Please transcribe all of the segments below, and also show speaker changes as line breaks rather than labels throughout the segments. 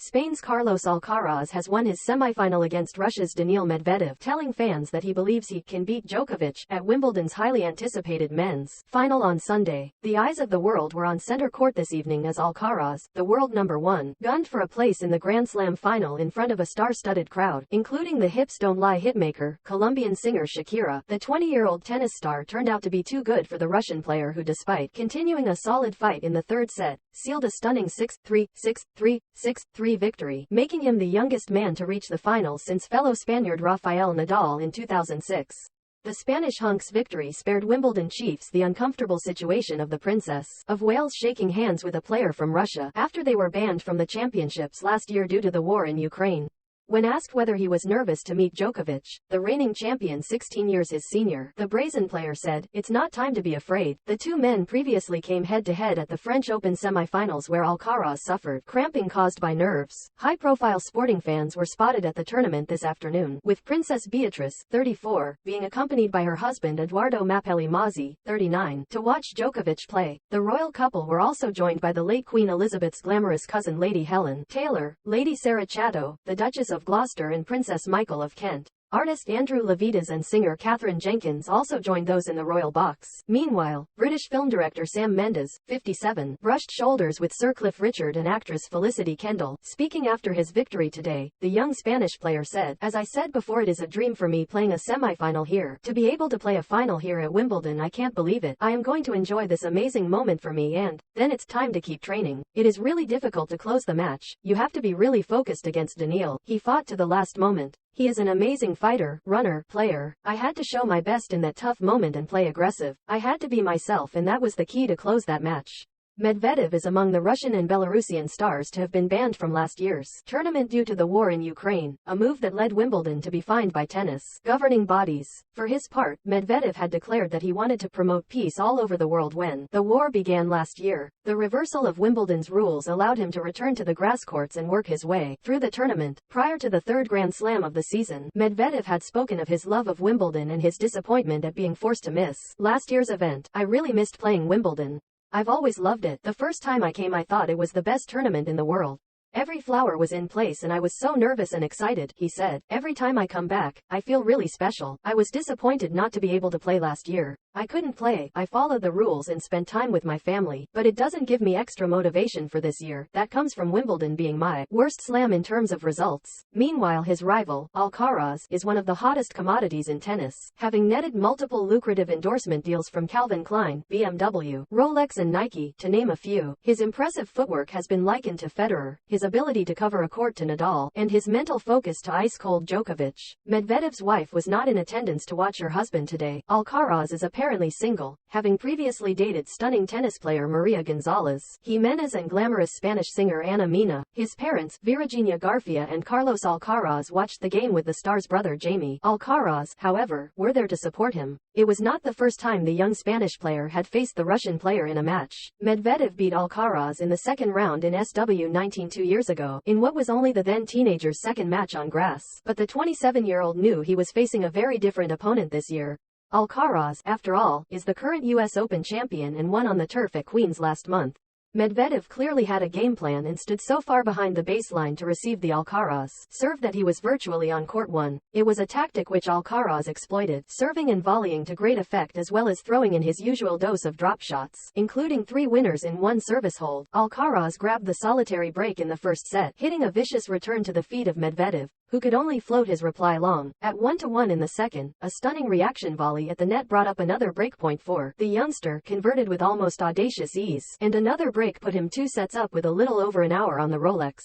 Spain's Carlos Alcaraz has won his semifinal against Russia's Daniil Medvedev, telling fans that he believes he can beat Djokovic at Wimbledon's highly anticipated men's final on Sunday. The eyes of the world were on center court this evening as Alcaraz, the world number one, gunned for a place in the Grand Slam final in front of a star-studded crowd, including the Hips Don't Lie hitmaker, Colombian singer Shakira. The 20-year-old tennis star turned out to be too good for the Russian player who, despite continuing a solid fight in the third set, sealed a stunning 6-3, 6-3, 6-3 victory, making him the youngest man to reach the final since fellow Spaniard Rafael Nadal in 2006. The Spanish hunk's victory spared Wimbledon chiefs the uncomfortable situation of the Princess of Wales shaking hands with a player from Russia after they were banned from the championships last year due to the war in Ukraine. When asked whether he was nervous to meet Djokovic, the reigning champion 16 years his senior, the brazen player said, "It's not time to be afraid." The two men previously came head-to-head at the French Open semi-finals where Alcaraz suffered cramping caused by nerves. High-profile sporting fans were spotted at the tournament this afternoon, with Princess Beatrice, 34, being accompanied by her husband Eduardo Mapelli Mazzi, 39, to watch Djokovic play. The royal couple were also joined by the late Queen Elizabeth's glamorous cousin Lady Helen Taylor, Lady Sarah Chatto, the Duchess of Gloucester and Princess Michael of Kent. Artist Andrew Levitas and singer Catherine Jenkins also joined those in the royal box. Meanwhile, British film director Sam Mendes, 57, brushed shoulders with Sir Cliff Richard and actress Felicity Kendall. Speaking after his victory today, the young Spanish player said, "As I said before, it is a dream for me playing a semi-final here. To be able to play a final here at Wimbledon, I can't believe it. I am going to enjoy this amazing moment for me, and then it's time to keep training. It is really difficult to close the match. You have to be really focused against Daniil. He fought to the last moment. He is an amazing fighter, runner, player. I had to show my best in that tough moment and play aggressive. I had to be myself, and that was the key to close that match." Medvedev is among the Russian and Belarusian stars to have been banned from last year's tournament due to the war in Ukraine, a move that led Wimbledon to be fined by tennis governing bodies. For his part, Medvedev had declared that he wanted to promote peace all over the world when the war began last year. The reversal of Wimbledon's rules allowed him to return to the grass courts and work his way through the tournament. Prior to the third Grand Slam of the season, Medvedev had spoken of his love of Wimbledon and his disappointment at being forced to miss last year's event. "I really missed playing Wimbledon. I've always loved it. The first time I came I thought it was the best tournament in the world. Every flower was in place and I was so nervous and excited," he said. "Every time I come back, I feel really special. I was disappointed not to be able to play last year. I couldn't play. I followed the rules and spent time with my family, but it doesn't give me extra motivation for this year. That comes from Wimbledon being my worst slam in terms of results." Meanwhile, his rival, Alcaraz, is one of the hottest commodities in tennis, having netted multiple lucrative endorsement deals from Calvin Klein, BMW, Rolex and Nike, to name a few. His impressive footwork has been likened to Federer, his ability to cover a court to Nadal, and his mental focus to ice-cold Djokovic. Medvedev's wife was not in attendance to watch her husband today. Alcaraz is apparently single, having previously dated stunning tennis player Maria Gonzalez, Jimenez and glamorous Spanish singer Ana Mena. His parents, Virginia Garcia and Carlos Alcaraz, watched the game with the star's brother Jamie Alcaraz, however, were there to support him. It was not the first time the young Spanish player had faced the Russian player in a match. Medvedev beat Alcaraz in the second round in SW19 2 years ago, in what was only the then teenager's second match on grass. But the 27-year-old knew he was facing a very different opponent this year. Alcaraz, after all, is the current US Open champion and won on the turf at Queen's last month. Medvedev clearly had a game plan and stood so far behind the baseline to receive the Alcaraz serve that he was virtually on court one. It was a tactic which Alcaraz exploited, serving and volleying to great effect as well as throwing in his usual dose of drop shots, including 3 winners in 1 service hold. Alcaraz grabbed the solitary break in the first set, hitting a vicious return to the feet of Medvedev, who could only float his reply long. At 1-1 in the second, a stunning reaction volley at the net brought up another breakpoint for the youngster, converted with almost audacious ease, and another break put him 2 sets up with a little over an hour on the Rolex.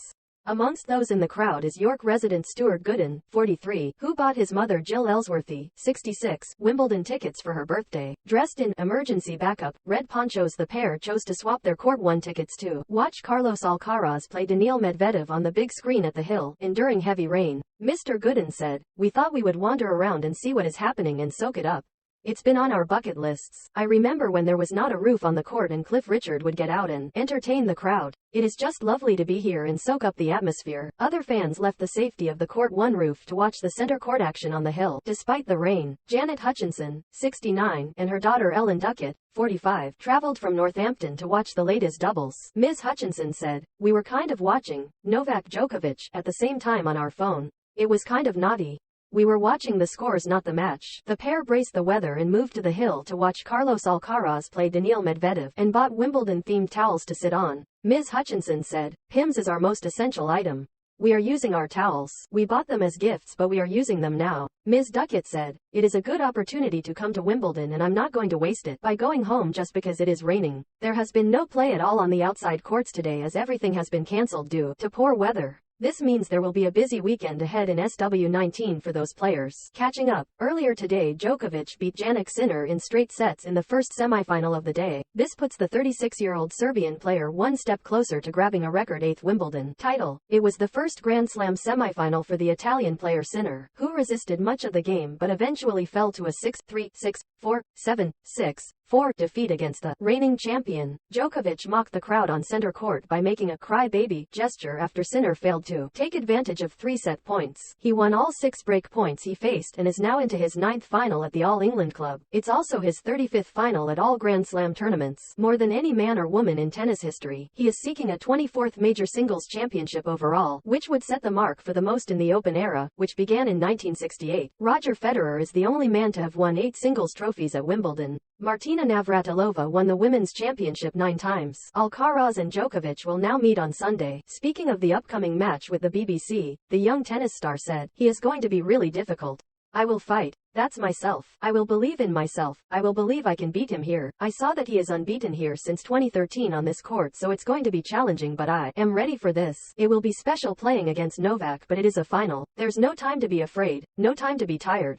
Amongst those in the crowd is York resident Stuart Gooden, 43, who bought his mother Jill Ellsworthy, 66, Wimbledon tickets for her birthday. Dressed in emergency backup red ponchos, the pair chose to swap their Court 1 tickets to watch Carlos Alcaraz play Daniil Medvedev on the big screen at the Hill, enduring heavy rain. Mr. Gooden said, "We thought we would wander around and see what is happening and soak it up. It's been on our bucket lists. I remember when there was not a roof on the court and Cliff Richard would get out and entertain the crowd. It is just lovely to be here and soak up the atmosphere. Other fans left the safety of the court one roof to watch the center court action on the hill. Despite the rain, Janet Hutchinson, 69, and her daughter Ellen Duckett, 45, traveled from Northampton to watch the latest doubles. Ms. Hutchinson said, "We were kind of watching Novak Djokovic at the same time on our phone. It was kind of naughty. We were watching the scores, not the match." The pair braced the weather and moved to the hill to watch Carlos Alcaraz play Daniil Medvedev and bought Wimbledon-themed towels to sit on. Ms. Hutchinson said, "Pims is our most essential item. We are using our towels. We bought them as gifts but we are using them now." Ms. Duckett said, "It is a good opportunity to come to Wimbledon and I'm not going to waste it by going home just because it is raining. There has been no play at all on the outside courts today as everything has been cancelled due to poor weather. This means there will be a busy weekend ahead in SW19 for those players." Catching up, earlier today Djokovic beat Jannik Sinner in straight sets in the first semifinal of the day. This puts the 36-year-old Serbian player one step closer to grabbing a record 8th Wimbledon title. It was the first Grand Slam semifinal for the Italian player Sinner, who resisted much of the game but eventually fell to a 6-3, 6-4, 7, 6-4 defeat against the reigning champion. Djokovic mocked the crowd on center court by making a cry-baby gesture after Sinner failed to take advantage of 3 set points. He won all 6 break points he faced and is now into his 9th final at the All England Club. It's also his 35th final at all Grand Slam tournaments, more than any man or woman in tennis history. He is seeking a 24th major singles championship overall, which would set the mark for the most in the Open era, which began in 1968. Roger Federer is the only man to have won 8 singles trophies at Wimbledon. Martina Navratilova won the women's championship 9 times. Alcaraz and Djokovic will now meet on Sunday. Speaking of the upcoming match with the BBC, the young tennis star said, "He is going to be really difficult. I will fight. That's myself. I will believe in myself. I will believe I can beat him here. I saw that he is unbeaten here since 2013 on this court, so it's going to be challenging, but I am ready for this. It will be special playing against Novak, but it is a final. There's no time to be afraid, no time to be tired.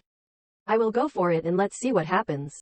I will go for it and let's see what happens."